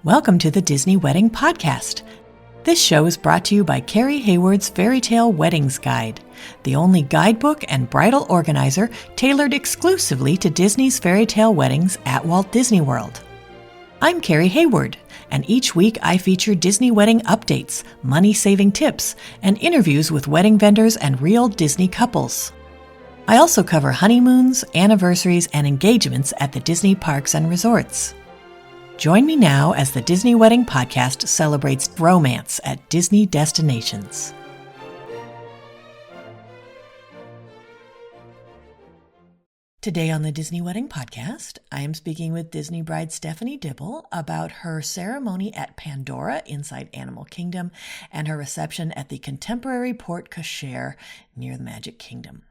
Welcome to the Disney Wedding Podcast. This show is brought to you by Carrie Hayward's Fairy Tale Weddings Guide, the only guidebook and bridal organizer tailored exclusively to Disney's fairy tale weddings at Walt Disney World. I'm Carrie Hayward, and each week I feature Disney wedding updates, money-saving tips, and interviews with wedding vendors and real Disney couples. I also cover honeymoons, anniversaries, and engagements at the Disney parks and resorts. Join me now as the Disney Wedding Podcast celebrates romance at Disney destinations. Today on the Disney Wedding Podcast, I am speaking with Disney bride Stephanie Dibble about her ceremony at Pandora inside Animal Kingdom and her reception at the contemporary Porte Cochere near the Magic Kingdom.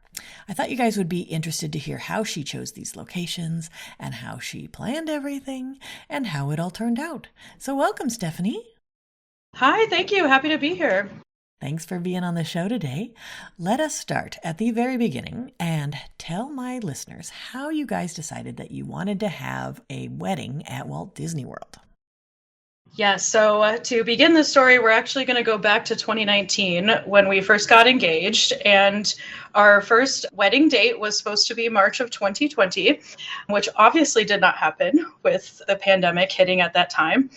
I thought you guys would be interested to hear how she chose these locations and how she planned everything and how it all turned out. So welcome, Stephanie. Hi, thank you. Happy to be here. Thanks for being on the show today. Let us start at the very beginning and tell my listeners how you guys decided that you wanted to have a wedding at Walt Disney World. Yeah, so to begin the story, we're actually going to go back to 2019 when we first got engaged. And our first wedding date was supposed to be March of 2020, which obviously did not happen with the pandemic hitting at that time.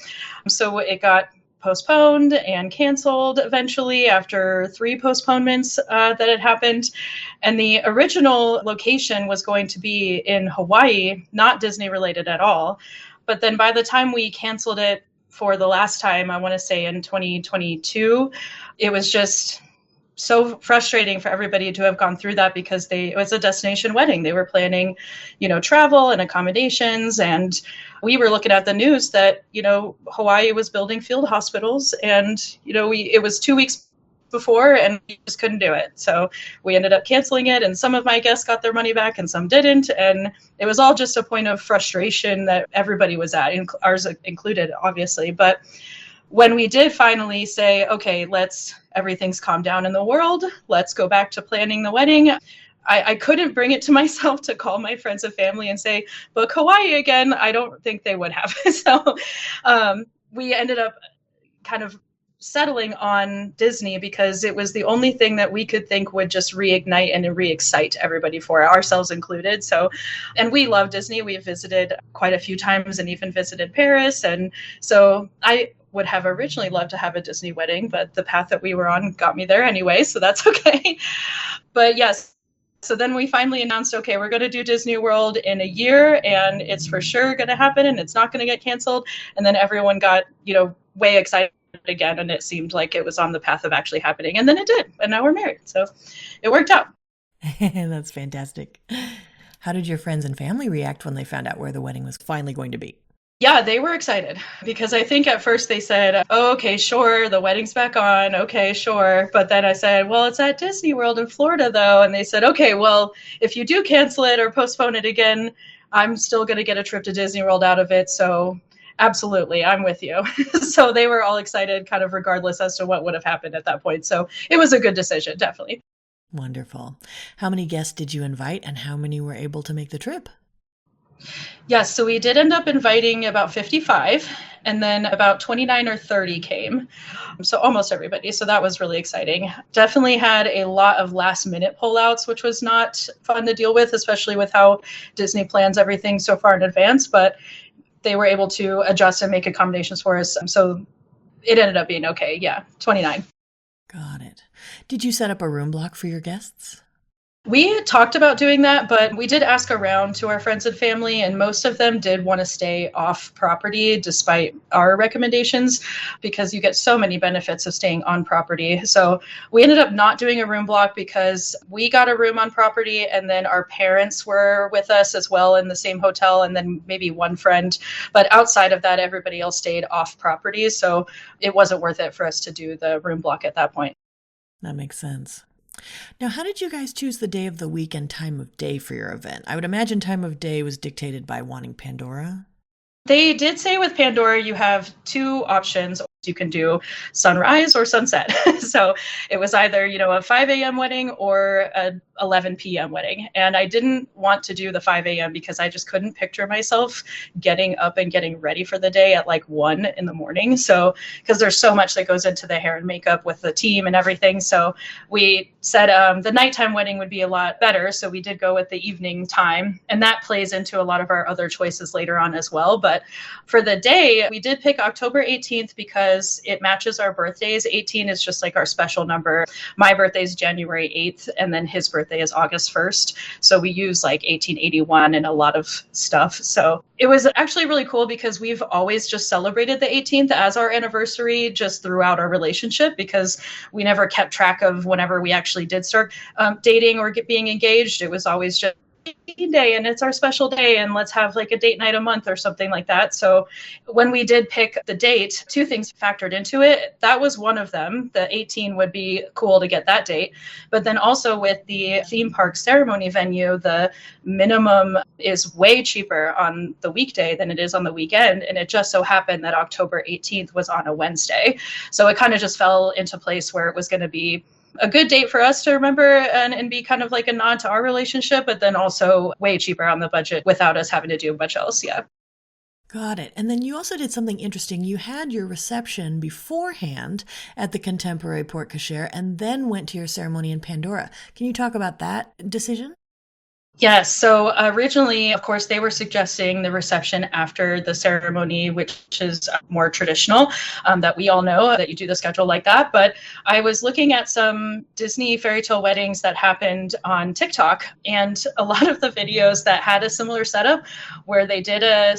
So it got postponed and canceled eventually after 3 postponements that had happened. And the original location was going to be in Hawaii, not Disney related at all. But then by the time we canceled it for the last time, I want to say in 2022, it was just so frustrating for everybody to have gone through that because it was a destination wedding. They were planning, travel and accommodations. And we were looking at the news that, Hawaii was building field hospitals and, it was 2 weeks before and we just couldn't do it. So we ended up canceling it and some of my guests got their money back and some didn't. And it was all just a point of frustration that everybody was at, ours included, obviously. But when we did finally say, okay, everything's calmed down in the world, let's go back to planning the wedding, I couldn't bring it to myself to call my friends and family and say, book Hawaii again. I don't think they would have. So we ended up kind of settling on Disney because it was the only thing that we could think would just reignite and re-excite everybody for it, ourselves included. So, and we love Disney. We have visited quite a few times and even visited Paris. And so I would have originally loved to have a Disney wedding, but the path that we were on got me there anyway, so that's okay. But yes, so then we finally announced, okay, we're going to do Disney World in a year and it's for sure going to happen and it's not going to get canceled. And then everyone got, way excited again, and it seemed like it was on the path of actually happening, and then it did, and now we're married, so it worked out. That's fantastic. How did your friends and family react when they found out where the wedding was finally going to be? Yeah, they were excited because I think at first they said, oh, okay, sure, the wedding's back on, okay, sure. But then I said, well, it's at Disney World in Florida though, and they said, okay, well, if you do cancel it or postpone it again, I'm still going to get a trip to Disney World out of it, so absolutely, I'm with you. So they were all excited kind of regardless as to what would have happened at that point. So it was a good decision, definitely. Wonderful. How many guests did you invite and how many were able to make the trip? Yes, so we did end up inviting about 55 and then about 29 or 30 came. So almost everybody. So that was really exciting. Definitely had a lot of last minute pullouts, which was not fun to deal with, especially with how Disney plans everything so far in advance. But they were able to adjust and make accommodations for us. So it ended up being okay. Yeah, 29. Got it. Did you set up a room block for your guests? We talked about doing that, but we did ask around to our friends and family, and most of them did want to stay off property despite our recommendations because you get so many benefits of staying on property. So we ended up not doing a room block because we got a room on property and then our parents were with us as well in the same hotel and then maybe one friend. But outside of that, everybody else stayed off property. So it wasn't worth it for us to do the room block at that point. That makes sense. Now, how did you guys choose the day of the week and time of day for your event? I would imagine time of day was dictated by wanting Pandora. They did say with Pandora, you have 2 options. you can do sunrise or sunset. So it was either, a 5 a.m. wedding or a 11 p.m. wedding. And I didn't want to do the 5 a.m. because I just couldn't picture myself getting up and getting ready for the day at like 1 in the morning. So, because there's so much that goes into the hair and makeup with the team and everything. So we said the nighttime wedding would be a lot better. So we did go with the evening time. And that plays into a lot of our other choices later on as well. But for the day, we did pick October 18th because it matches our birthdays. 18 is just like our special number. My birthday is January 8th, and then his birthday is August 1st. So we use like 1881 and a lot of stuff. So it was actually really cool because we've always just celebrated the 18th as our anniversary just throughout our relationship, because we never kept track of whenever we actually did start dating or being engaged. It was always just day and it's our special day and let's have like a date night a month or something like that. So when we did pick the date, two things factored into it. That was one of them. The 18 would be cool to get that date. But then also with the theme park ceremony venue, the minimum is way cheaper on the weekday than it is on the weekend. And it just so happened that October 18th was on a Wednesday. So it kind of just fell into place where it was going to be a good date for us to remember and be kind of like a nod to our relationship, but then also way cheaper on the budget without us having to do much else. Yeah. Got it. And then you also did something interesting. You had your reception beforehand at the contemporary Porte Cochere and then went to your ceremony in Pandora. Can you talk about that decision? Yes. So originally, of course, they were suggesting the reception after the ceremony, which is more traditional, that we all know that you do the schedule like that. But I was looking at some Disney fairy tale weddings that happened on TikTok, and a lot of the videos that had a similar setup where they did a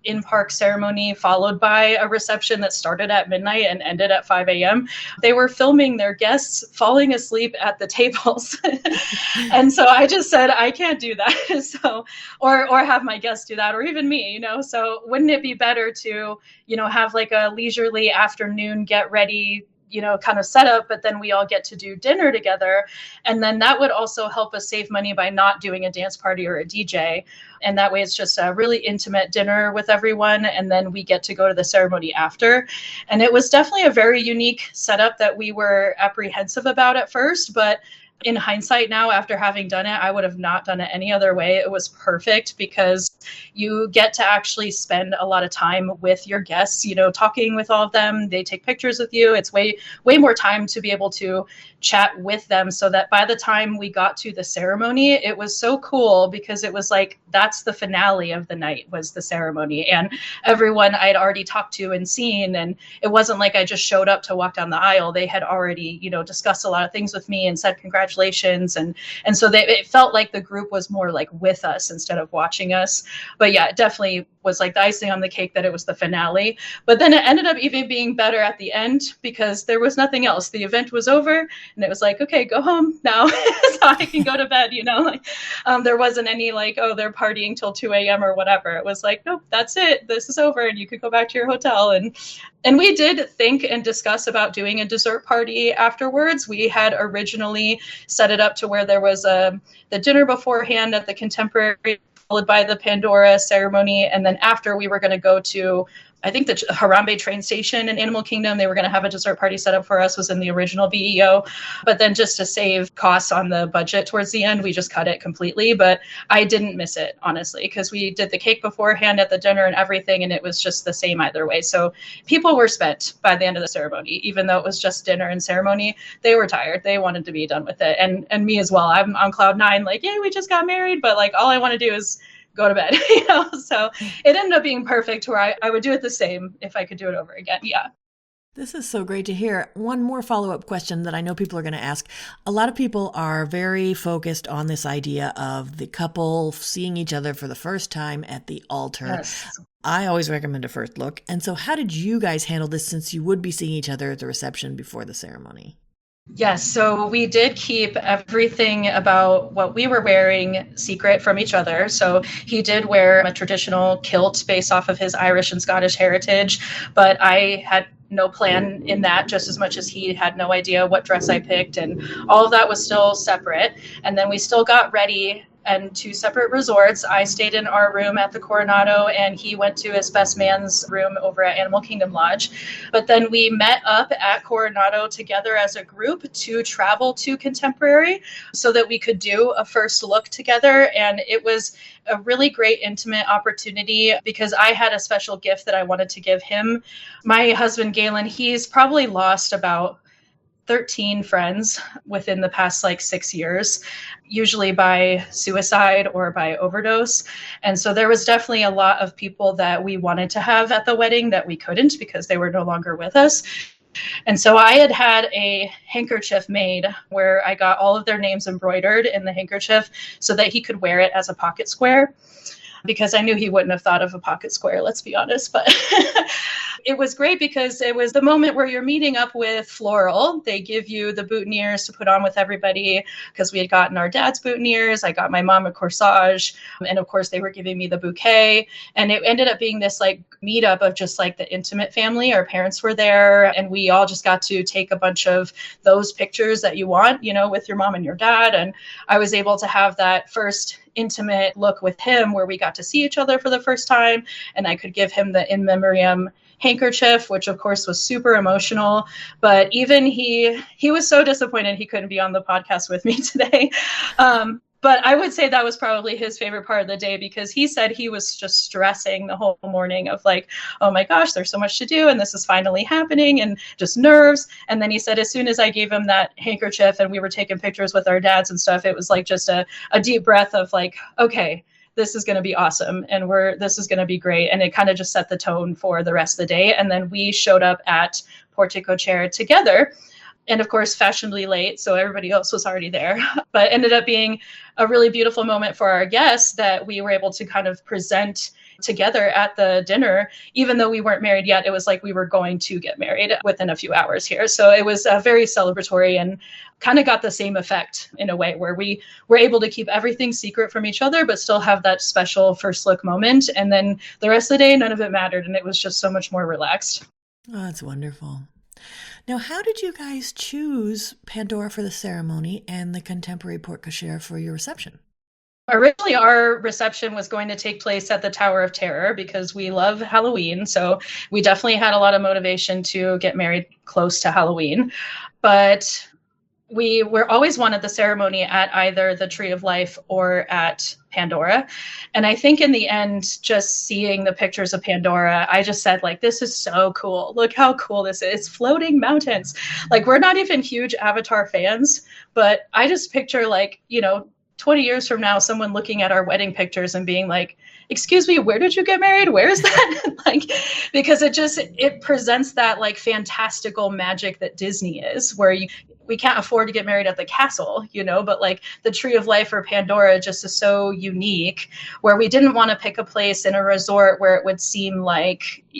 in-park ceremony followed by a reception that started at midnight and ended at 5 a.m. They were filming their guests falling asleep at the tables. And so I just said, I can't do that. So, or have my guests do that, or even me, so wouldn't it be better to, have like a leisurely afternoon, get ready, kind of setup, but then we all get to do dinner together. And then that would also help us save money by not doing a dance party or a DJ. And that way it's just a really intimate dinner with everyone. And then we get to go to the ceremony after. And it was definitely a very unique setup that we were apprehensive about at first, but in hindsight now, after having done it, I would have not done it any other way. It was perfect because you get to actually spend a lot of time with your guests, talking with all of them. They take pictures with you. It's way more time to be able to chat with them, so that by the time we got to the ceremony, it was so cool because it was like, that's the finale of the night, was the ceremony. And everyone I'd already talked to and seen, and it wasn't like I just showed up to walk down the aisle. They had already, discussed a lot of things with me and said congratulations. And so it felt like the group was more like with us instead of watching us. But yeah, it definitely was like the icing on the cake that it was the finale. But then it ended up even being better at the end because there was nothing else. The event was over and it was like, okay, go home now so I can go to bed, there wasn't any like, oh, they're partying till 2 a.m. or whatever. It was like, nope, that's it. This is over and you could go back to your hotel. And we did think and discuss about doing a dessert party afterwards. We had originally set it up to where there was the dinner beforehand at the contemporary, followed by the Pandora ceremony. And then after, we were going to go to, I think, the Harambe train station in Animal Kingdom. They were going to have a dessert party set up for us, was in the original BEO. But then just to save costs on the budget towards the end, we just cut it completely. But I didn't miss it, honestly, because we did the cake beforehand at the dinner and everything, and it was just the same either way. So people were spent by the end of the ceremony, even though it was just dinner and ceremony. They were tired. They wanted to be done with it. And me as well. I'm on cloud nine, like, yeah, we just got married, but like all I want to do is go to bed, So it ended up being perfect where I would do it the same if I could do it over again. Yeah. This is so great to hear. One more follow-up question that I know people are going to ask. A lot of people are very focused on this idea of the couple seeing each other for the first time at the altar. Yes. I always recommend a first look. And so how did you guys handle this, since you would be seeing each other at the reception before the ceremony? Yes, so we did keep everything about what we were wearing secret from each other. So he did wear a traditional kilt based off of his Irish and Scottish heritage, but I had no plan in that, just as much as he had no idea what dress I picked, and all of that was still separate. And then we still got ready and two separate resorts. I stayed in our room at the Coronado, and he went to his best man's room over at Animal Kingdom Lodge. But then we met up at Coronado together as a group to travel to Contemporary so that we could do a first look together. And it was a really great intimate opportunity because I had a special gift that I wanted to give him. My husband, Gaelan, he's probably lost about 13 friends within the past 6 years, usually by suicide or by overdose. And so there was definitely a lot of people that we wanted to have at the wedding that we couldn't because they were no longer with us. And so I had a handkerchief made where I got all of their names embroidered in the handkerchief so that he could wear it as a pocket square, because I knew he wouldn't have thought of a pocket square, let's be honest. But it was great because it was the moment where you're meeting up with Floral. They give you the boutonnieres to put on with everybody because we had gotten our dad's boutonnieres. I got my mom a corsage. And of course, they were giving me the bouquet. And it ended up being this meetup of just the intimate family. Our parents were there, and we all just got to take a bunch of those pictures that you want, with your mom and your dad. And I was able to have that first intimate look with him where we got to see each other for the first time, and I could give him the in memoriam handkerchief, which of course was super emotional. But even he was so disappointed he couldn't be on the podcast with me today. But I would say that was probably his favorite part of the day, because he said he was just stressing the whole morning of oh my gosh, there's so much to do and this is finally happening, and just nerves. And then he said as soon as I gave him that handkerchief and we were taking pictures with our dads and stuff, it was just a deep breath of okay, this is going to be awesome, and this is going to be great. And it kind of just set the tone for the rest of the day. And then we showed up at Porte Cochere together. And of course, fashionably late, so everybody else was already there. But ended up being a really beautiful moment for our guests that we were able to kind of present together at the dinner. Even though we weren't married yet, it was we were going to get married within a few hours here. So it was very celebratory and kind of got the same effect in a way, where we were able to keep everything secret from each other, but still have that special first look moment. And then the rest of the day, none of it mattered. And it was just so much more relaxed. Oh, that's wonderful. Now, how did you guys choose Pandora for the ceremony and the Contemporary Porte Cochere for your reception? Originally, our reception was going to take place at the Tower of Terror because we love Halloween. So we definitely had a lot of motivation to get married close to Halloween. But we were always wanted the ceremony at either the Tree of Life or at Pandora. And I think in the end, just seeing the pictures of Pandora, I just said, this is so cool. Look how cool this is. It's floating mountains. We're not even huge Avatar fans, but I just picture 20 years from now, someone looking at our wedding pictures and being excuse me, where did you get married? Where is that? Because it presents that fantastical magic that Disney is, where we can't afford to get married at the castle, but the Tree of Life or Pandora just is so unique, where we didn't want to pick a place in a resort where it would seem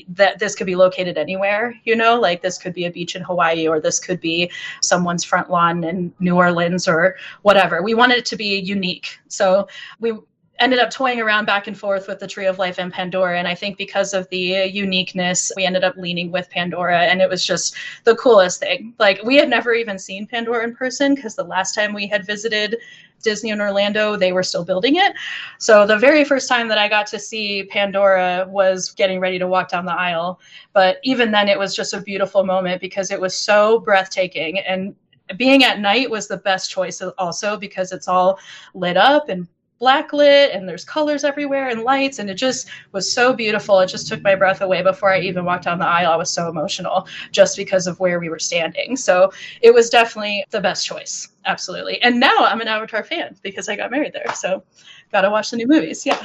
that this could be located anywhere, this could be a beach in Hawaii, or this could be someone's front lawn in New Orleans or whatever. We wanted it to be unique. So we ended up toying around back and forth with the Tree of Life and Pandora. And I think because of the uniqueness, we ended up leaning with Pandora. And it was just the coolest thing. We had never even seen Pandora in person, because the last time we had visited Disney in Orlando, they were still building it. So the very first time that I got to see Pandora was getting ready to walk down the aisle. But even then, it was just a beautiful moment because it was so breathtaking. And being at night was the best choice also, because it's all lit up and blacklit and there's colors everywhere and lights, and it just was so beautiful. It just took my breath away before I even walked down the aisle. I was so emotional just because of where we were standing. So it was definitely the best choice. Absolutely. And now I'm an Avatar fan because I got married there. So got to watch the new movies. Yeah.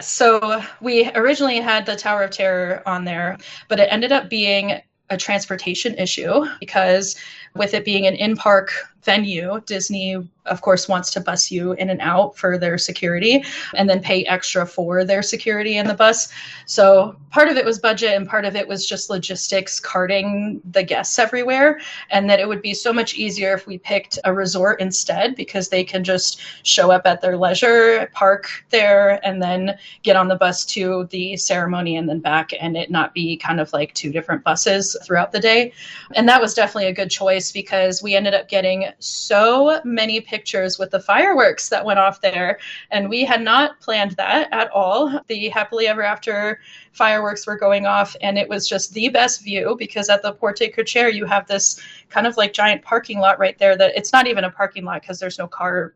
So we originally had the Tower of Terror on there, but it ended up being a transportation issue because with it being an in-park venue, Disney, of course, wants to bus you in and out for their security and then pay extra for their security in the bus. So part of it was budget and part of it was just logistics, carting the guests everywhere. And that it would be so much easier if we picked a resort instead, because they can just show up at their leisure, park there, and then get on the bus to the ceremony and then back, and it not be kind of like two different buses throughout the day. And that was definitely a good choice because we ended up getting so many pictures with the fireworks that went off there. And we had not planned that at all. The happily ever after fireworks were going off, and it was just the best view because at the Porte Cochere, you have this kind of like giant parking lot right there that it's not even a parking lot because there's no car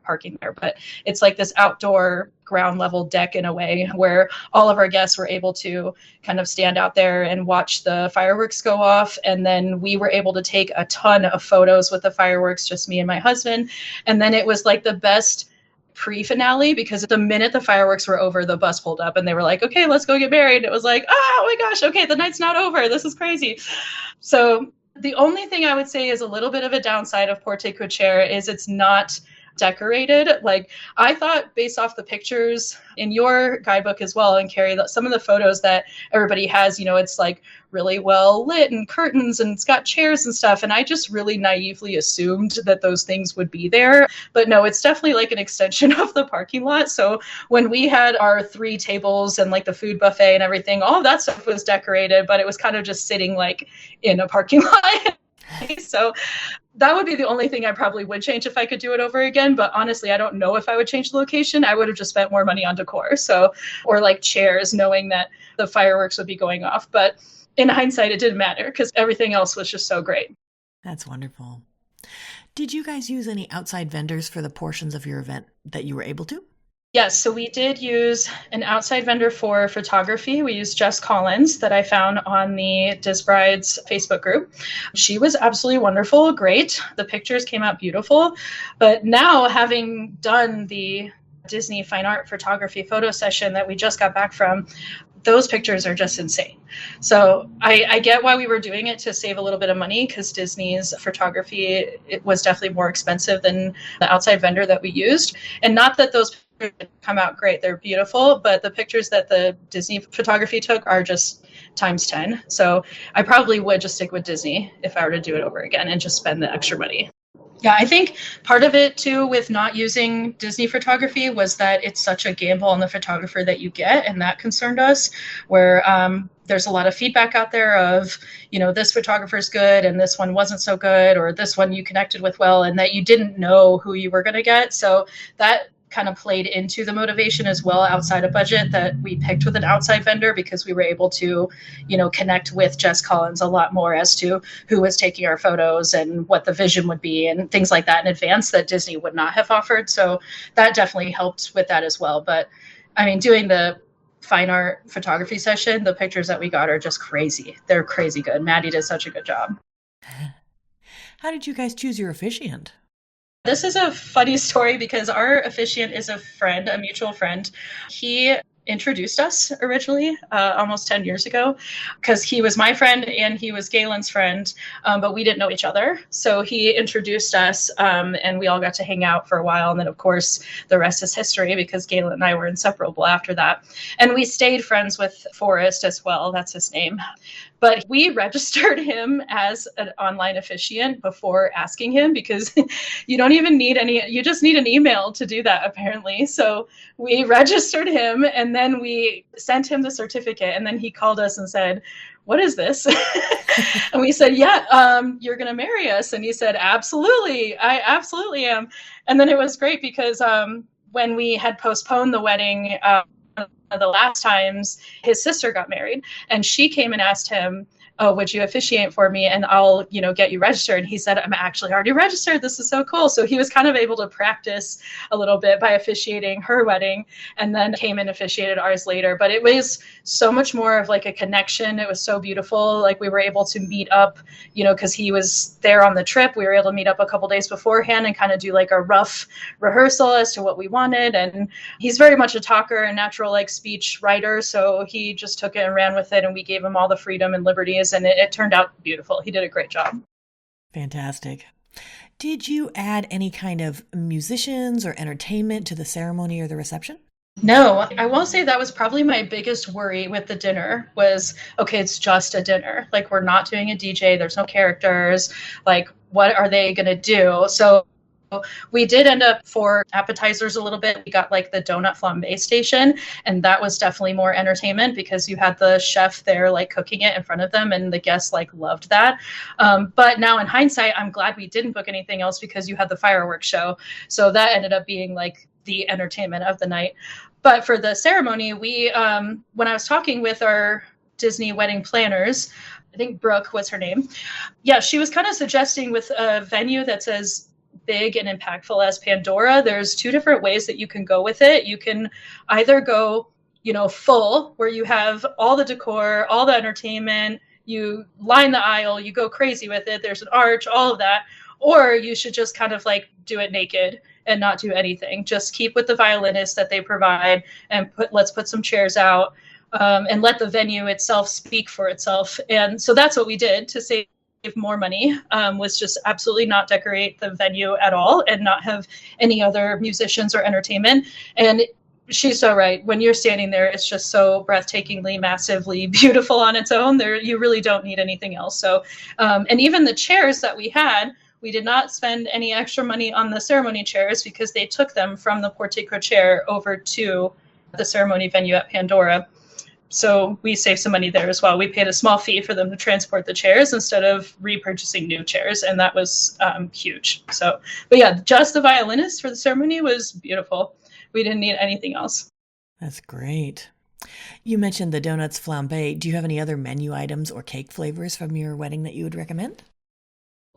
parking there, but it's like this outdoor ground level deck in a way where all of our guests were able to kind of stand out there and watch the fireworks go off. And then we were able to take a ton of photos with the fireworks, just me and my husband. And then it was like the best pre-finale because the minute the fireworks were over, the bus pulled up and they were like, okay, let's go get married. It was like, oh my gosh, okay, the night's not over. This is crazy. So the only thing I would say is a little bit of a downside of Porte Cochere is it's not decorated. Like I thought based off the pictures in your guidebook as well, and Carrie, some of the photos that everybody has, it's like really well lit and curtains and it's got chairs and stuff. And I just really naively assumed that those things would be there. But no, it's definitely like an extension of the parking lot. So when we had our 3 tables and like the food buffet and everything, all of that stuff was decorated, but it was kind of just sitting like in a parking lot. So that would be the only thing I probably would change if I could do it over again. But honestly, I don't know if I would change the location. I would have just spent more money on decor. So, or like chairs, knowing that the fireworks would be going off. But in hindsight, it didn't matter because everything else was just so great. That's wonderful. Did you guys use any outside vendors for the portions of your event that you were able to? Yes, so we did use an outside vendor for photography. We used Jess Collins that I found on the Diz Brides Facebook group. She was absolutely wonderful, great. The pictures came out beautiful. But now having done the Disney Fine Art Photography photo session that we just got back from, those pictures are just insane. So I get why we were doing it to save a little bit of money because Disney's photography, it was definitely more expensive than the outside vendor that we used. And not that those come out great. They're beautiful, but the pictures that the Disney photography took are just times 10. So I probably would just stick with Disney if I were to do it over again and just spend the extra money. Yeah, I think part of it too with not using Disney photography was that it's such a gamble on the photographer that you get, and that concerned us, where there's a lot of feedback out there of, this photographer's good and this one wasn't so good, or this one you connected with well, and that you didn't know who you were going to get. So that kind of played into the motivation as well outside of budget that we picked with an outside vendor because we were able to, connect with Jess Collins a lot more as to who was taking our photos and what the vision would be and things like that in advance that Disney would not have offered. So that definitely helped with that as well. But I mean, doing the fine art photography session, the pictures that we got are just crazy. They're crazy good. Maddie did such a good job. How did you guys choose your officiant? This is a funny story because our officiant is a friend, a mutual friend. He introduced us originally almost 10 years ago because he was my friend and he was Gaelan's friend, but we didn't know each other. So he introduced us and we all got to hang out for a while. And then, of course, the rest is history because Gaelan and I were inseparable after that. And we stayed friends with Forrest as well. That's his name. But we registered him as an online officiant before asking him because you don't even need you just need an email to do that apparently. So we registered him and then we sent him the certificate and then he called us and said, what is this? And we said, yeah, you're going to marry us. And he said, absolutely. I absolutely am. And then it was great because when we had postponed the wedding, the last times his sister got married and she came and asked him, oh, would you officiate for me and I'll, get you registered. And he said, I'm actually already registered. This is so cool. So he was kind of able to practice a little bit by officiating her wedding and then came and officiated ours later. But it was so much more of like a connection. It was so beautiful. Like we were able to meet up, because he was there on the trip. We were able to meet up a couple days beforehand and kind of do like a rough rehearsal as to what we wanted. And he's very much a talker and natural like speech writer. So he just took it and ran with it. And we gave him all the freedom and liberties. And it turned out beautiful. He did a great job. Fantastic. Did you add any kind of musicians or entertainment to the ceremony or the reception? No, I will say that was probably my biggest worry with the dinner was, okay, it's just a dinner. Like we're not doing a DJ. There's no characters. Like what are they going to do? So we did end up for appetizers a little bit. We got like the donut flambe station, and that was definitely more entertainment because you had the chef there like cooking it in front of them, and the guests like loved that. But now in hindsight, I'm glad we didn't book anything else because you had the fireworks show. So that ended up being like the entertainment of the night. But for the ceremony, we when I was talking with our Disney wedding planners, I think Brooke was her name. Yeah, she was kind of suggesting with a venue that's as big and impactful as Pandora, there's two different ways that you can go with it. You can either go, full, where you have all the decor, all the entertainment, you line the aisle, you go crazy with it, there's an arch, all of that. Or you should just kind of like do it naked and not do anything. Just keep with the violinist that they provide and let's put some chairs out and let the venue itself speak for itself. And so that's what we did to save more money, was just absolutely not decorate the venue at all and not have any other musicians or entertainment. And she's so right. When you're standing there, it's just so breathtakingly, massively beautiful on its own. You really don't need anything else. So, and even the chairs that we had, we did not spend any extra money on the ceremony chairs because they took them from the Porte Cochere over to the ceremony venue at Pandora. So we saved some money there as well. We paid a small fee for them to transport the chairs instead of repurchasing new chairs, and that was huge. So, but yeah, just the violinist for the ceremony was beautiful. We didn't need anything else. That's great. You mentioned the donuts flambe. Do you have any other menu items or cake flavors from your wedding that you would recommend?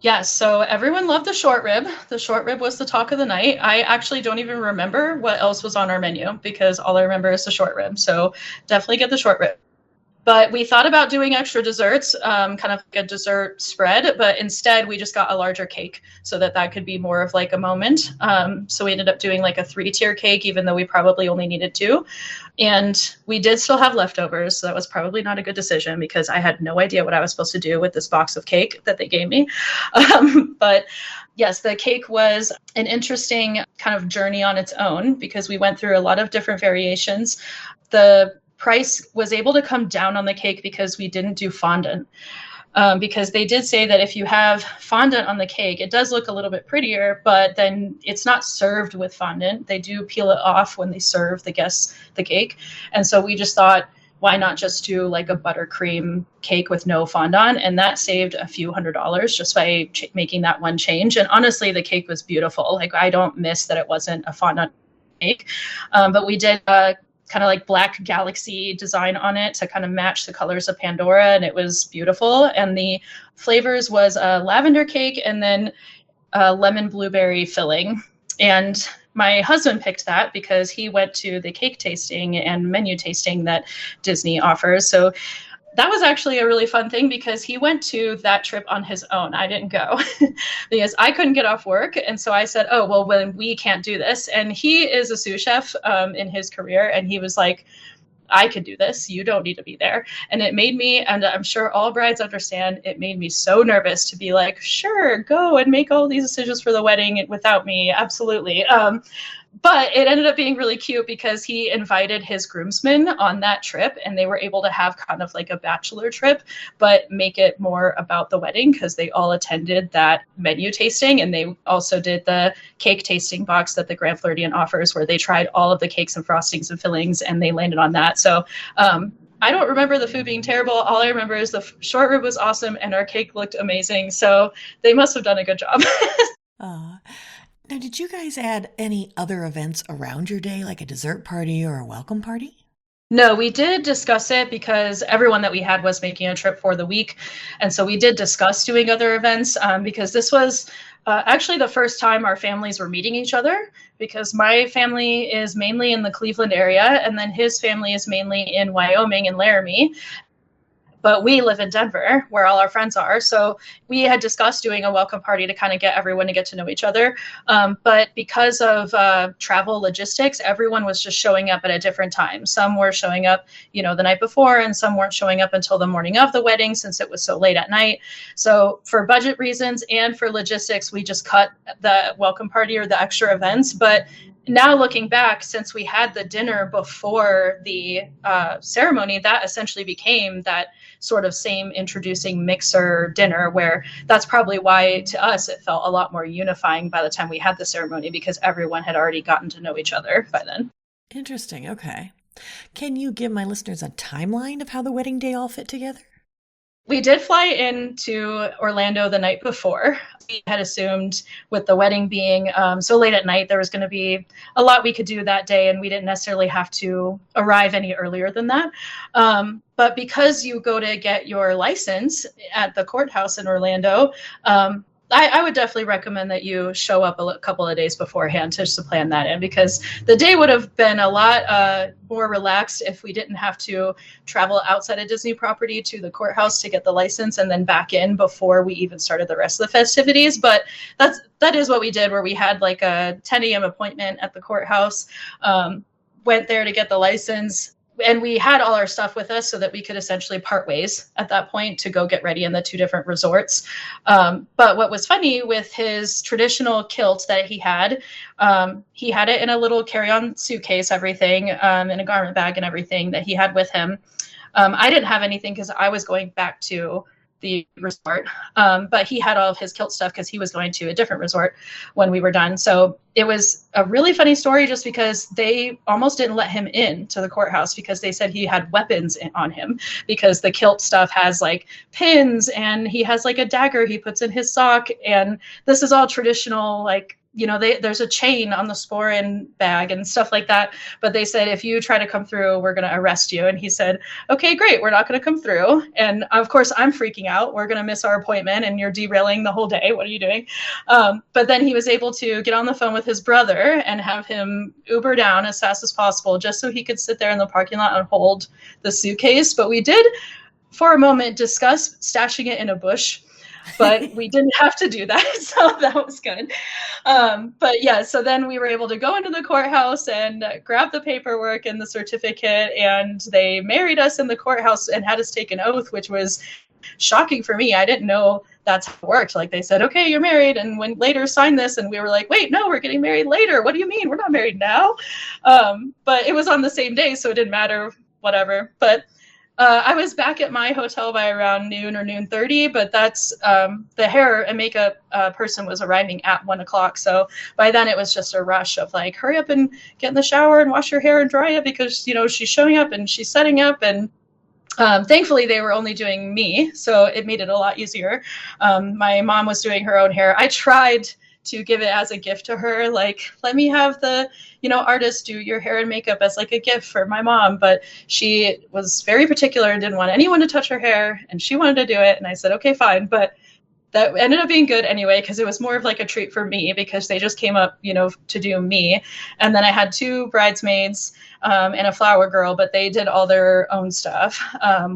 Yes, so everyone loved the short rib. The short rib was the talk of the night. I actually don't even remember what else was on our menu because all I remember is the short rib. So definitely get the short rib. But we thought about doing extra desserts, kind of like a dessert spread, but instead we just got a larger cake so that could be more of like a moment. So we ended up doing like a 3-tier cake, even though we probably only needed 2. And we did still have leftovers, so that was probably not a good decision because I had no idea what I was supposed to do with this box of cake that they gave me. But yes, the cake was an interesting kind of journey on its own because we went through a lot of different variations. The price was able to come down on the cake because we didn't do fondant. Because they did say that if you have fondant on the cake, it does look a little bit prettier, but then it's not served with fondant. They do peel it off when they serve the guests the cake. And so we just thought, why not just do like a buttercream cake with no fondant? And that saved a few $100s just by making that one change. And honestly, the cake was beautiful. Like I don't miss that it wasn't a fondant cake. But we did kind of like black galaxy design on it to kind of match the colors of Pandora, and it was beautiful. And the flavors was a lavender cake and then a lemon blueberry filling. And my husband picked that because he went to the cake tasting and menu tasting that Disney offers. So that was actually a really fun thing because he went to that trip on his own. I didn't go because I couldn't get off work. And so I said, oh, well, when we can't do this. And he is a sous chef in his career. And he was like, I could do this. You don't need to be there. And it made me, and I'm sure all brides understand, it made me so nervous to be like, sure, go and make all these decisions for the wedding without me. Absolutely. But it ended up being really cute because he invited his groomsmen on that trip and they were able to have kind of like a bachelor trip, but make it more about the wedding because they all attended that menu tasting. And they also did the cake tasting box that the Grand Floridian offers where they tried all of the cakes and frostings and fillings and they landed on that. So I don't remember the food being terrible. All I remember is the short rib was awesome and our cake looked amazing. So they must have done a good job. Now, did you guys add any other events around your day, like a dessert party or a welcome party? No, we did discuss it because everyone that we had was making a trip for the week. And so we did discuss doing other events because this was actually the first time our families were meeting each other because my family is mainly in the Cleveland area and then his family is mainly in Wyoming and Laramie. But we live in Denver, where all our friends are. So we had discussed doing a welcome party to kind of get everyone to get to know each other. But because of travel logistics, everyone was just showing up at a different time. Some were showing up, the night before, and some weren't showing up until the morning of the wedding since it was so late at night. So for budget reasons and for logistics, we just cut the welcome party or the extra events. But now looking back, since we had the dinner before the ceremony, that essentially became that sort of same introducing mixer dinner, where that's probably why to us it felt a lot more unifying by the time we had the ceremony, because everyone had already gotten to know each other by then. Interesting. Okay. Can you give my listeners a timeline of how the wedding day all fit together? We did fly into Orlando the night before. We had assumed with the wedding being so late at night, there was going to be a lot we could do that day, and we didn't necessarily have to arrive any earlier than that. But because you go to get your license at the courthouse in Orlando, I would definitely recommend that you show up a couple of days beforehand to plan that in, because the day would have been a lot more relaxed if we didn't have to travel outside of Disney property to the courthouse to get the license and then back in before we even started the rest of the festivities. But that is what we did, where we had like a 10 a.m. appointment at the courthouse, went there to get the license. And we had all our stuff with us so that we could essentially part ways at that point to go get ready in the two different resorts. But what was funny with his traditional kilt that he had it in a little carry-on suitcase, everything, in a garment bag and everything that he had with him. I didn't have anything because I was going back to the resort, but he had all of his kilt stuff because he was going to a different resort when we were done. So it was a really funny story, just because they almost didn't let him in to the courthouse because they said he had weapons on him, because the kilt stuff has like pins and he has like a dagger he puts in his sock, and this is all traditional, like, you know, there's a chain on the sporin bag and stuff like that. But they said, if you try to come through, we're going to arrest you. And he said, okay, great, we're not going to come through. And of course, I'm freaking out. We're going to miss our appointment and you're derailing the whole day. What are you doing? But then he was able to get on the phone with his brother and have him Uber down as fast as possible, just so he could sit there in the parking lot and hold the suitcase. But we did, for a moment, discuss stashing it in a bush, but we didn't have to do that, so that was good. But yeah, so then we were able to go into the courthouse and grab the paperwork and the certificate, and they married us in the courthouse and had us take an oath, which was shocking for me. I didn't know that's how it worked. Like, they said, okay, you're married, and when later sign this, and we were like, wait, no, we're getting married later. What do you mean? We're not married now. But it was on the same day, so it didn't matter, whatever. But I was back at my hotel by around noon or noon 30, but that's the hair and makeup person was arriving at 1 o'clock. So by then it was just a rush of like, hurry up and get in the shower and wash your hair and dry it, because, you know, she's showing up and she's setting up. And thankfully they were only doing me, so it made it a lot easier. My mom was doing her own hair. I tried to give it as a gift to her, like, let me have the, you know, artist do your hair and makeup as like a gift for my mom. But she was very particular and didn't want anyone to touch her hair, and she wanted to do it, and I said, okay, fine. But that ended up being good anyway, because it was more of like a treat for me, because they just came up, you know, to do me. And then I had 2 bridesmaids and a flower girl, but they did all their own stuff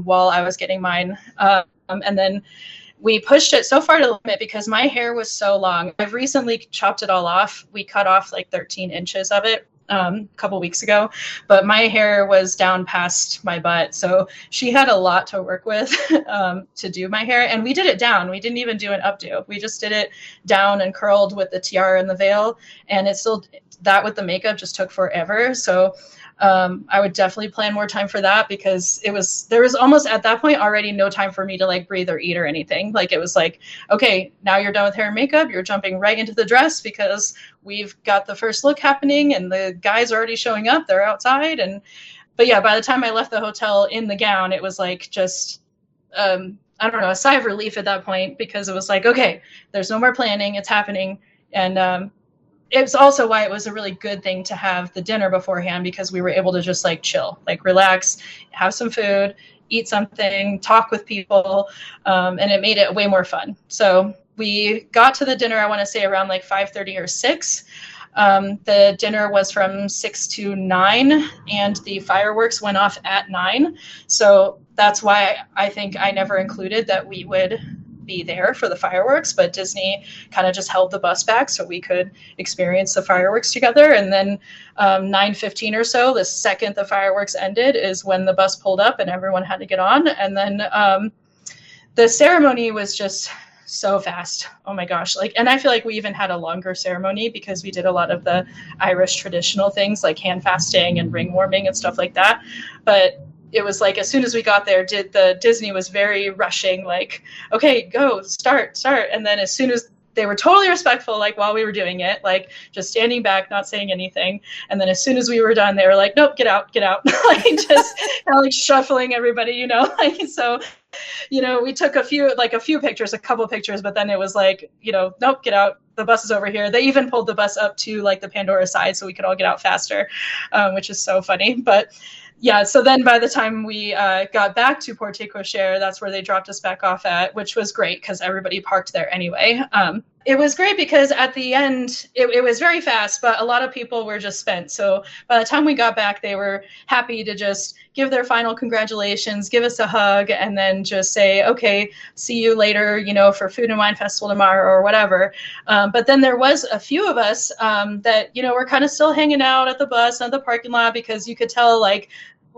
while I was getting mine. And then we pushed it so far to the limit because my hair was so long. I've recently chopped it all off. We cut off like 13 inches of it a couple weeks ago, but my hair was down past my butt. So she had a lot to work with to do my hair. And we did it down. We didn't even do an updo. We just did it down and curled with the tiara and the veil. And it still, that with the makeup just took forever. So I would definitely plan more time for that, because there was almost at that point already no time for me to like breathe or eat or anything. Like, it was like, okay, now you're done with hair and makeup, you're jumping right into the dress, because we've got the first look happening and the guys are already showing up, they're outside. But yeah, by the time I left the hotel in the gown, it was like just I don't know, a sigh of relief at that point, because it was like, okay, there's no more planning, it's happening. And it was also why it was a really good thing to have the dinner beforehand, because we were able to just like chill, like relax, have some food, eat something, talk with people, and it made it way more fun. So we got to the dinner, I want to say around like 5:30 or 6. The dinner was from 6 to 9, and the fireworks went off at 9. So that's why I think I never included that we would be there for the fireworks, but Disney kind of just held the bus back so we could experience the fireworks together. And then 9:15 or so, the second the fireworks ended, is when the bus pulled up and everyone had to get on. And then the ceremony was just so fast. Oh my gosh. Like, and I feel like we even had a longer ceremony because we did a lot of the Irish traditional things like hand fasting and ring warming and stuff like that. But it was like, as soon as we got there, Disney was very rushing, like, okay, go, start. And then as soon as they were totally respectful, like while we were doing it, like just standing back, not saying anything. And then as soon as we were done, they were like, nope, get out. Like just kind of like shuffling everybody, like, so, we took a few pictures, a couple pictures, but then it was like, nope, get out. The bus is over here. They even pulled the bus up to like the Pandora side so we could all get out faster, which is so funny. But yeah, so then by the time we got back to Porte Cochere, that's where they dropped us back off at, which was great because everybody parked there anyway. It was great because at the end, it was very fast, but a lot of people were just spent. So by the time we got back, they were happy to just give their final congratulations, give us a hug, and then just say, okay, see you later, for Food and Wine Festival tomorrow or whatever. But then there was a few of us that, were kind of still hanging out at the bus and the parking lot because you could tell, like,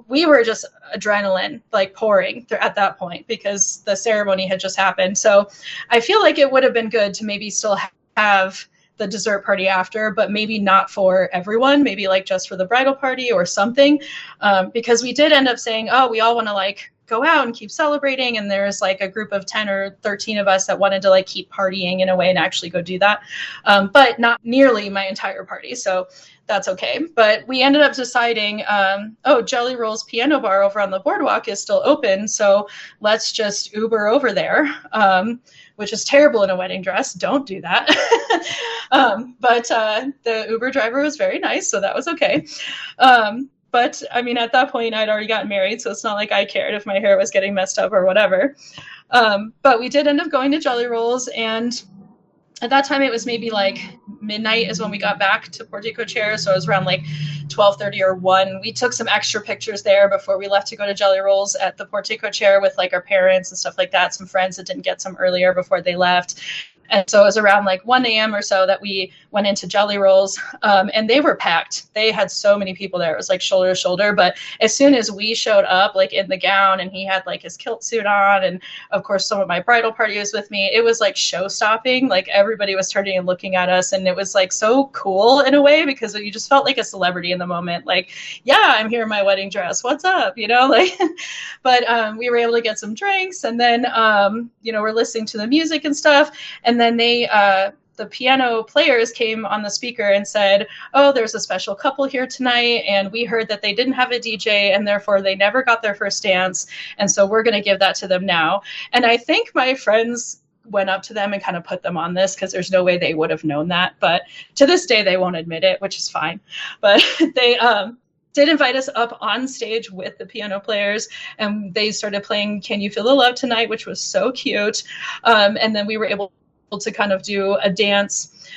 we were just adrenaline like pouring at that point because the ceremony had just happened. So I feel like it would have been good to maybe still have the dessert party after, but maybe not for everyone, maybe like just for the bridal party or something. Because we did end up saying, oh, we all want to like go out and keep celebrating. And there's like a group of 10 or 13 of us that wanted to like keep partying in a way and actually go do that. But not nearly my entire party. So that's okay. But we ended up deciding, Jelly Roll's piano bar over on the boardwalk is still open. So let's just Uber over there, which is terrible in a wedding dress. Don't do that. But the Uber driver was very nice. So that was okay. But I mean, at that point, I'd already gotten married. So it's not like I cared if my hair was getting messed up or whatever. But we did end up going to Jelly Rolls, and at that time, it was maybe like midnight is when we got back to Porte Cochere. So it was around like 12:30 or 1. We took some extra pictures there before we left to go to Jelly Rolls at the Porte Cochere with like our parents and stuff like that. Some friends that didn't get some earlier before they left. And so it was around like 1 a.m. or so that we went into Jelly Rolls, and they were packed. They had so many people there. It was like shoulder to shoulder. But as soon as we showed up, like in the gown, and he had like his kilt suit on, and of course some of my bridal party was with me, it was like show stopping. Like everybody was turning and looking at us, and it was like so cool in a way because you just felt like a celebrity in the moment. Like, yeah, I'm here in my wedding dress. What's up? Like, but we were able to get some drinks, and then we're listening to the music and stuff, and then the piano players came on the speaker and said, oh, there's a special couple here tonight, and we heard that they didn't have a DJ, and therefore they never got their first dance, and so we're going to give that to them now. And I think my friends went up to them and kind of put them on this because there's no way they would have known that, but to this day they won't admit it, which is fine. But they did invite us up on stage with the piano players, and they started playing Can You Feel the Love Tonight, which was so cute. And then we were able to kind of do a dance,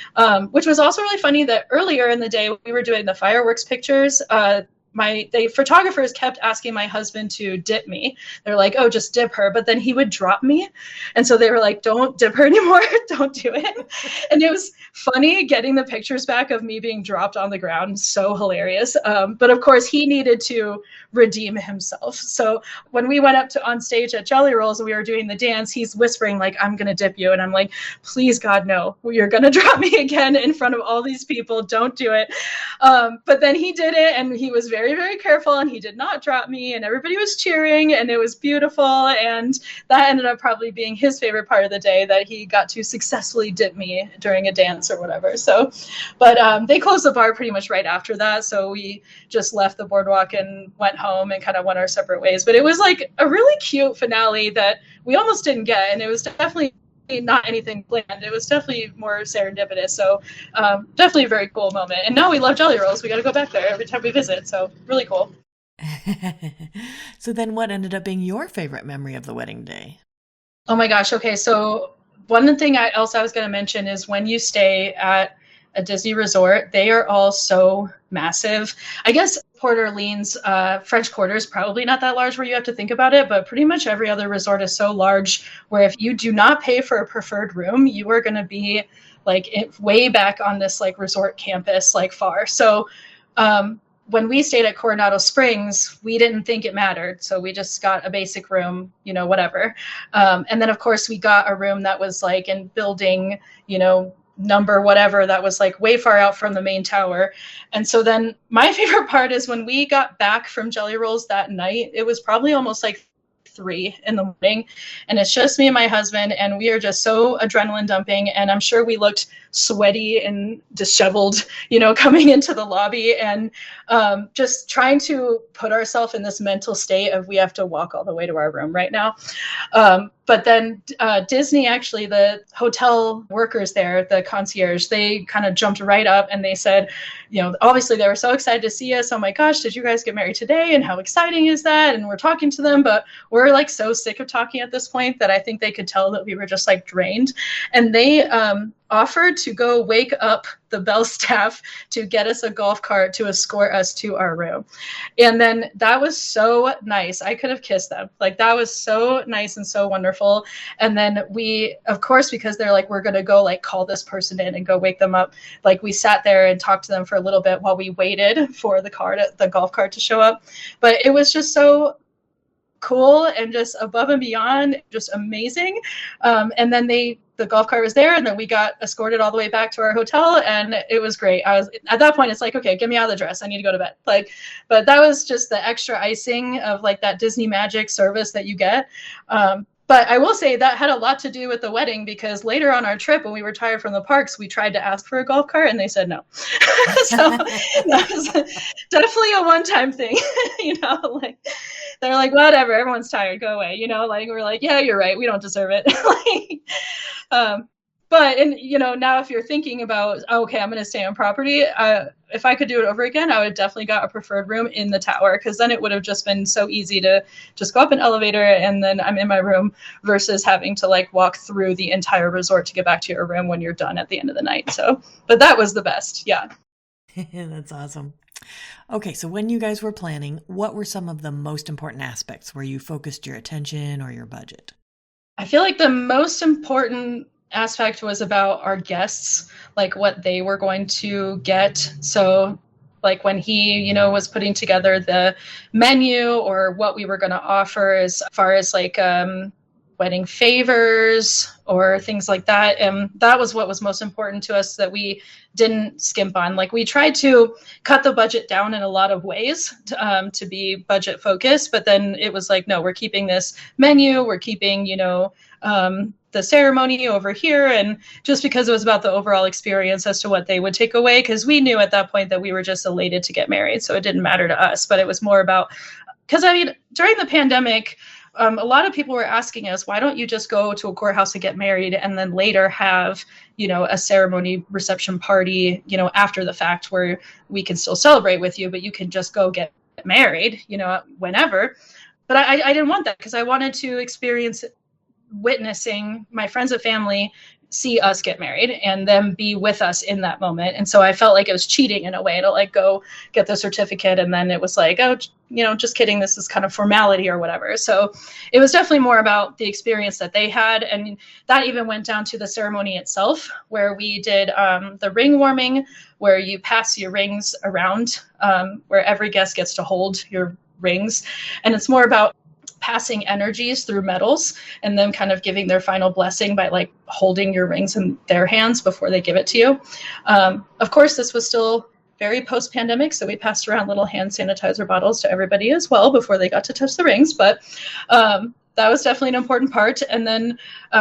which was also really funny that earlier in the day we were doing the fireworks pictures. The photographers kept asking my husband to dip me. They're like, oh, just dip her. But then he would drop me. And so they were like, don't dip her anymore. Don't do it. And it was funny getting the pictures back of me being dropped on the ground. So hilarious. But of course, he needed to redeem himself. So when we went up on stage at Jelly Rolls and we were doing the dance, he's whispering like, I'm going to dip you. And I'm like, please, God, no. You're going to drop me again in front of all these people. Don't do it. But then he did it, and he was very, very careful, and he did not drop me, and everybody was cheering, and it was beautiful. And that ended up probably being his favorite part of the day, that he got to successfully dip me during a dance or whatever. So, but they closed the bar pretty much right after that. So we just left the boardwalk and went home and kind of went our separate ways. But it was like a really cute finale that we almost didn't get. And it was definitely not anything planned. It was definitely more serendipitous. So definitely a very cool moment. And now we love Jelly Rolls. We got to go back there every time we visit. So really cool. So then what ended up being your favorite memory of the wedding day? Oh my gosh. Okay. So one thing else I was going to mention is when you stay at a Disney resort, they are all so massive. I guess Port Orleans, French Quarter is probably not that large where you have to think about it, but pretty much every other resort is so large where if you do not pay for a preferred room, you are going to be like way back on this like resort campus, like far. So when we stayed at Coronado Springs, we didn't think it mattered. So we just got a basic room, whatever. And then, of course, we got a room that was like in building, number whatever, that was like way far out from the main tower. And so then my favorite part is when we got back from Jelly Rolls that night, it was probably almost like 3 a.m, and it's just me and my husband, and we are just so adrenaline dumping, and I'm sure we looked sweaty and disheveled, coming into the lobby, and just trying to put ourselves in this mental state of we have to walk all the way to our room right now. But then Disney, actually, the hotel workers there, the concierge, they kind of jumped right up and they said, obviously they were so excited to see us. Oh my gosh, did you guys get married today? And how exciting is that? And we're talking to them, but we're like so sick of talking at this point that I think they could tell that we were just like drained. And they offered to go wake up the Bell staff to get us a golf cart to escort us to our room. And then that was so nice. I could have kissed them. Like, that was so nice and so wonderful. And then we, of course, because they're like, we're going to go like call this person in and go wake them up. Like, we sat there and talked to them for a little bit while we waited for the golf cart to show up. But it was just so cool and just above and beyond, just amazing. And then the golf cart was there, and then we got escorted all the way back to our hotel, and it was great. I was at that point, it's like, okay, get me out of the dress. I need to go to bed. But that was just the extra icing of like that Disney magic service that you get. But I will say that had a lot to do with the wedding, because later on our trip, when we were tired from the parks, we tried to ask for a golf cart and they said no. So that was definitely a one-time thing. Like, they're like, whatever, everyone's tired, go away. Like, we're like, yeah, you're right, we don't deserve it. But now if you're thinking about, okay, I'm going to stay on property, if I could do it over again, I would definitely got a preferred room in the tower, because then it would have just been so easy to just go up an elevator and then I'm in my room, versus having to like walk through the entire resort to get back to your room when you're done at the end of the night. So, but that was the best. Yeah. That's awesome. Okay, so when you guys were planning, what were some of the most important aspects where you focused your attention or your budget? I feel like the most important aspect was about our guests, like what they were going to get. So like when he, was putting together the menu or what we were going to offer as far as like wedding favors or things like that. And that was what was most important to us, that we didn't skimp on. Like, we tried to cut the budget down in a lot of ways to be budget focused, but then it was like, no, we're keeping this menu, we're keeping, the ceremony over here. And just because it was about the overall experience as to what they would take away, because we knew at that point that we were just elated to get married. So it didn't matter to us, but it was more about, because during the pandemic, a lot of people were asking us, why don't you just go to a courthouse and get married and then later have, a ceremony reception party, after the fact, where we can still celebrate with you, but you can just go get married, whenever. But I didn't want that, because I wanted to experience witnessing my friends and family see us get married and them be with us in that moment. And so I felt like it was cheating in a way to like go get the certificate. And then it was like, oh, just kidding. This is kind of formality or whatever. So it was definitely more about the experience that they had. And that even went down to the ceremony itself, where we did the ring warming, where you pass your rings around, where every guest gets to hold your rings. And it's more about passing energies through metals and them kind of giving their final blessing by like holding your rings in their hands before they give it to you. Of course, this was still very post-pandemic, so we passed around little hand sanitizer bottles to everybody as well before they got to touch the rings, but that was definitely an important part. And then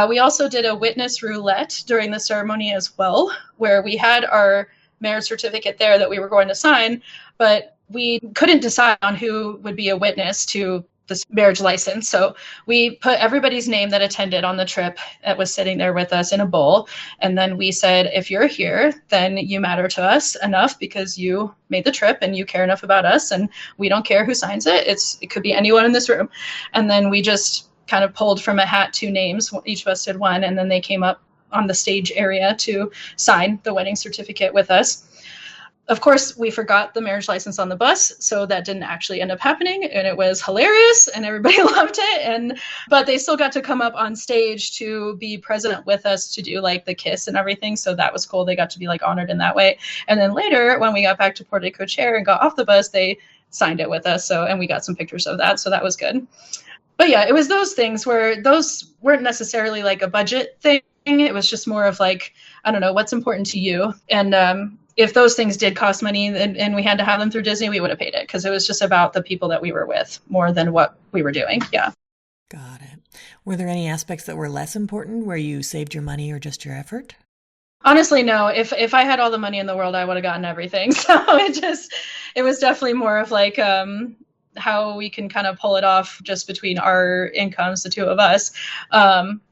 we also did a witness roulette during the ceremony as well, where we had our marriage certificate there that we were going to sign, but we couldn't decide on who would be a witness to this marriage license. So we put everybody's name that attended on the trip that was sitting there with us in a bowl. And then we said, if you're here, then you matter to us enough because you made the trip and you care enough about us. And we don't care who signs it. It could be anyone in this room. And then we just kind of pulled from a hat 2 names. Each of us did one. And then they came up on the stage area to sign the wedding certificate with us. Of course, we forgot the marriage license on the bus, so that didn't actually end up happening, and it was hilarious, and everybody loved it. But they still got to come up on stage to be present with us to do like the kiss and everything, so that was cool. They got to be like honored in that way. And then later, when we got back to Porte Cochere and got off the bus, they signed it with us. So, and we got some pictures of that, so that was good. But yeah, it was those things where those weren't necessarily like a budget thing. It was just more of like, I don't know, what's important to you. And if those things did cost money and we had to have them through Disney, we would have paid it because it was just about the people that we were with more than what we were doing. Yeah. Got it. Were there any aspects that were less important where you saved your money or just your effort? Honestly, no. If I had all the money in the world, I would have gotten everything. So it was definitely more of like how we can kind of pull it off just between our incomes, the two of us.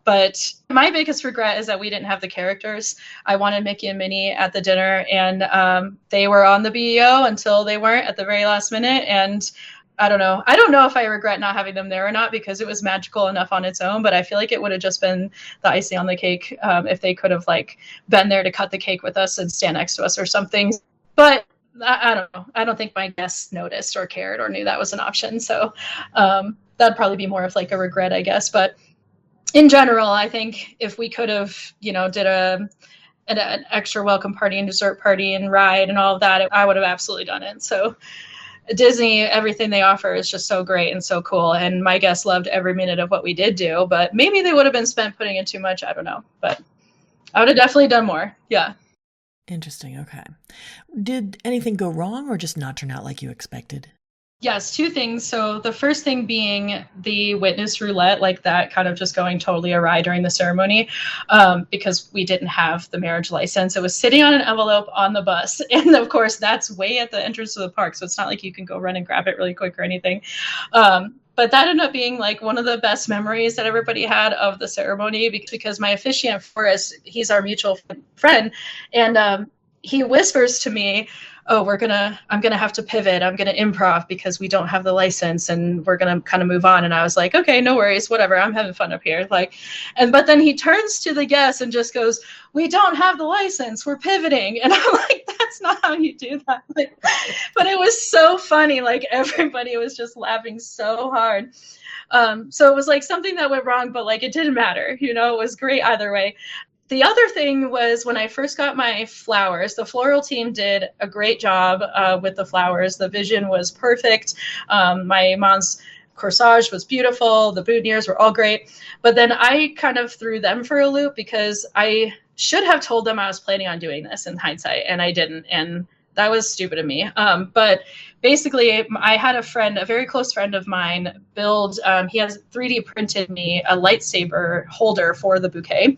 But my biggest regret is that we didn't have the characters. I wanted Mickey and Minnie at the dinner, and they were on the BEO until they weren't at the very last minute. And I don't know. I don't know if I regret not having them there or not because it was magical enough on its own, but I feel like it would have just been the icing on the cake if they could have like been there to cut the cake with us and stand next to us or something. But I don't know. I don't think my guests noticed or cared or knew that was an option. So that'd probably be more of like a regret, I guess. But in general, I think if we could have, did an extra welcome party and dessert party and ride and all of that, I would have absolutely done it. So Disney, everything they offer is just so great and so cool. And my guests loved every minute of what we did do, but maybe they would have been spent putting in too much. I don't know, but I would have definitely done more. Yeah. Interesting. Okay. Did anything go wrong or just not turn out like you expected? Yes, two things. So the first thing being the witness roulette, like that kind of just going totally awry during the ceremony because we didn't have the marriage license. It was sitting on an envelope on the bus. And of course, that's way at the entrance of the park. So it's not like you can go run and grab it really quick or anything. But that ended up being like one of the best memories that everybody had of the ceremony because my officiant Forrest, he's our mutual friend. And he whispers to me, oh, I'm going to have to pivot. I'm going to improv because we don't have the license and we're going to kind of move on. And I was like, okay, no worries, whatever. I'm having fun up here. But then he turns to the guests and just goes, we don't have the license. We're pivoting. And I'm like, that's not how you do that. But it was so funny. Like everybody was just laughing so hard. So it was like something that went wrong, but like it didn't matter. It was great either way. The other thing was when I first got my flowers, the floral team did a great job with the flowers. The vision was perfect. My mom's corsage was beautiful. The boutonnieres were all great. But then I kind of threw them for a loop because I should have told them I was planning on doing this in hindsight, and I didn't. And that was stupid of me. But basically, I had a very close friend of mine, build, he has 3D printed me a lightsaber holder for the bouquet.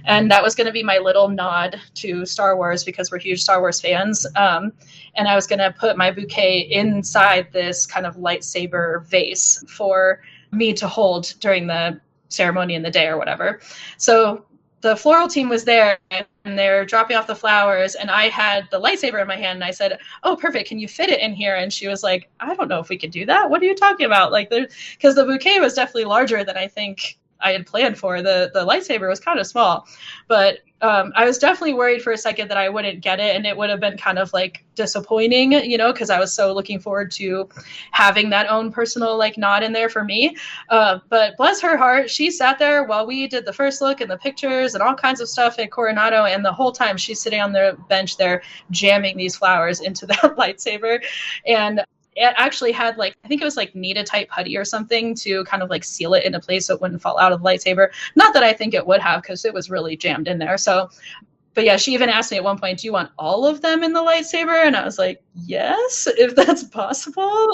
And that was going to be my little nod to Star Wars because we're huge Star Wars fans. And I was going to put my bouquet inside this kind of lightsaber vase for me to hold during the ceremony in the day or whatever. So the floral team was there and they're dropping off the flowers and I had the lightsaber in my hand and I said, oh, perfect. Can you fit it in here? And she was like, I don't know if we could do that. What are you talking about? Because the bouquet was definitely larger than I think I had planned for. The lightsaber was kind of small, but I was definitely worried for a second that I wouldn't get it and it would have been kind of like disappointing, because I was so looking forward to having that own personal like nod in there for me. But bless her heart, she sat there while we did the first look and the pictures and all kinds of stuff at Coronado, and the whole time she's sitting on the bench there jamming these flowers into that lightsaber. And it actually had I think it was Nita type putty or something to kind of seal it into place so it wouldn't fall out of the lightsaber. Not that I think it would have because it was really jammed in there. So, but yeah, she even asked me at one point, do you want all of them in the lightsaber? And I was like, yes, if that's possible.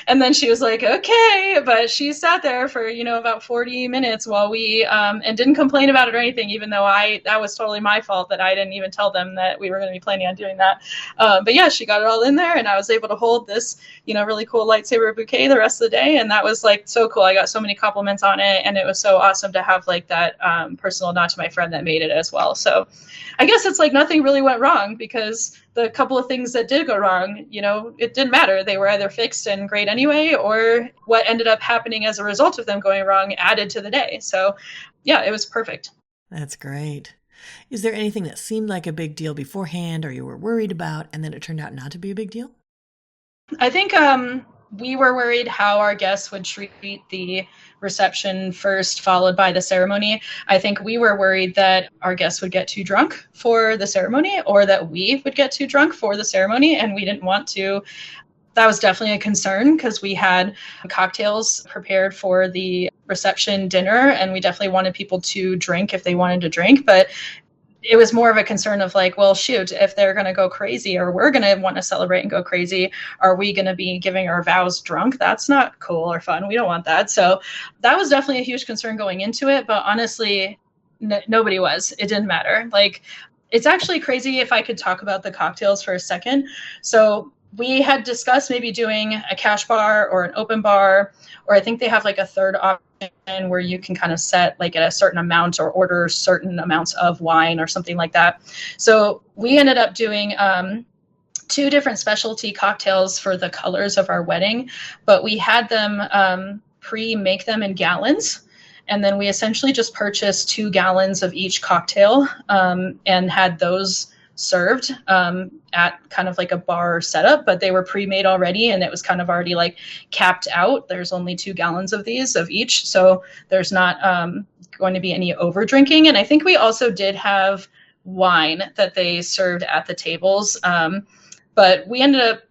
And then she was like, okay. But she sat there for, about 40 minutes while we, and didn't complain about it or anything, even though that was totally my fault that I didn't even tell them that we were going to be planning on doing that. But yeah, she got it all in there and I was able to hold this, really cool lightsaber bouquet the rest of the day. And that was so cool. I got so many compliments on it and it was so awesome to have that personal nod to my friend that made it as well. So I guess it's nothing really went wrong because the couple of things that did go wrong, it didn't matter. They were either fixed and great anyway, or what ended up happening as a result of them going wrong added to the day. So yeah, it was perfect. That's great. Is there anything that seemed like a big deal beforehand or you were worried about and then it turned out not to be a big deal? I think we were worried how our guests would treat the reception first, followed by the ceremony. I think we were worried that our guests would get too drunk for the ceremony or that we would get too drunk for the ceremony, and we didn't want to. That was definitely a concern because we had cocktails prepared for the reception dinner, and we definitely wanted people to drink if they wanted to drink. But it was more of a concern of like, well, shoot, if they're going to go crazy or we're going to want to celebrate and go crazy, are we going to be giving our vows drunk? That's not cool or fun. We don't want that. So that was definitely a huge concern going into it. But honestly, nobody was. It didn't matter. Like, it's actually crazy if I could talk about the cocktails for a second. So we had discussed maybe doing a cash bar or an open bar, or I think they have like a third option where you can kind of set like at a certain amount or order certain amounts of wine or something like that. So we ended up doing 2 different specialty cocktails for the colors of our wedding, but we had them pre-make them in gallons. And then we essentially just purchased 2 gallons of each cocktail and had those served at kind of like a bar setup, but they were pre-made already and it was kind of already like capped out. There's only 2 gallons of these of each, so there's not going to be any over drinking. And I think we also did have wine that they served at the tables, but we ended up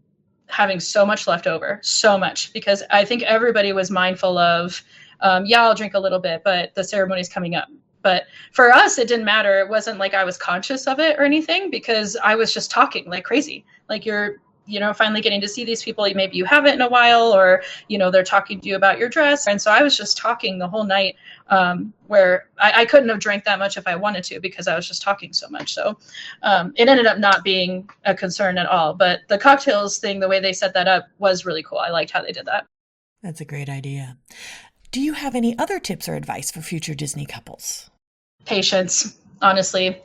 having so much left over, so much, because I think everybody was mindful of I'll drink a little bit, but the ceremony's coming up. But for us, it didn't matter. It wasn't like I was conscious of it or anything because I was just talking like crazy. Like you're, finally getting to see these people. Maybe you haven't in a while or, they're talking to you about your dress. And so I was just talking the whole night where I couldn't have drank that much if I wanted to because I was just talking so much. So it ended up not being a concern at all. But the cocktails thing, the way they set that up was really cool. I liked how they did that. That's a great idea. Do you have any other tips or advice for future Disney couples? Patience, honestly.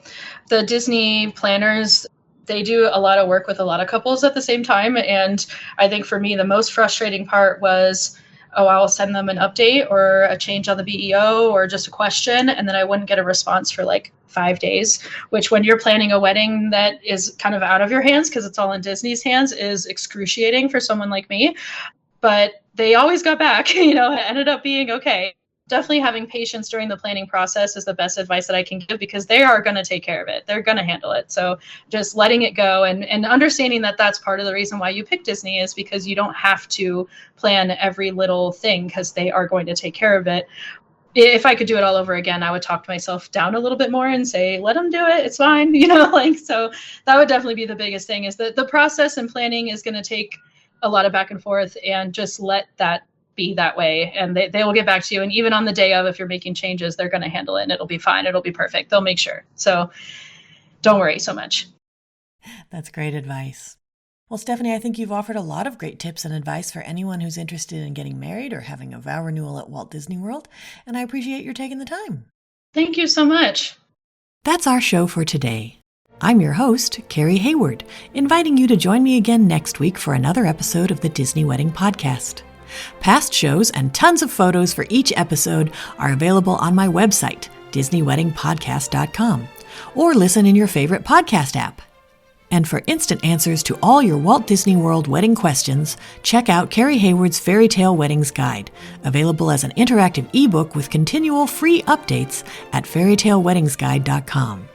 The Disney planners, they do a lot of work with a lot of couples at the same time. And I think for me, the most frustrating part was, I'll send them an update or a change on the BEO or just a question. And then I wouldn't get a response for like 5 days, which when you're planning a wedding that is kind of out of your hands because it's all in Disney's hands is excruciating for someone like me. But they always got back, it ended up being okay. Definitely having patience during the planning process is the best advice that I can give because they are going to take care of it. They're going to handle it. So just letting it go and understanding that that's part of the reason why you pick Disney is because you don't have to plan every little thing because they are going to take care of it. If I could do it all over again, I would talk to myself down a little bit more and say, let them do it. It's fine. So that would definitely be the biggest thing is that the process and planning is going to take a lot of back and forth and just let that be that way. And they will get back to you. And even on the day of, if you're making changes, they're going to handle it and it'll be fine. It'll be perfect. They'll make sure. So don't worry so much. That's great advice. Well, Stephanie, I think you've offered a lot of great tips and advice for anyone who's interested in getting married or having a vow renewal at Walt Disney World. And I appreciate your taking the time. Thank you so much. That's our show for today. I'm your host, Carrie Hayward, inviting you to join me again next week for another episode of the Disney Wedding Podcast. Past shows and tons of photos for each episode are available on my website, DisneyWeddingPodcast.com, or listen in your favorite podcast app. And for instant answers to all your Walt Disney World wedding questions, check out Carrie Hayward's Fairy Tale Weddings Guide, available as an interactive ebook with continual free updates at fairytaleweddingsguide.com.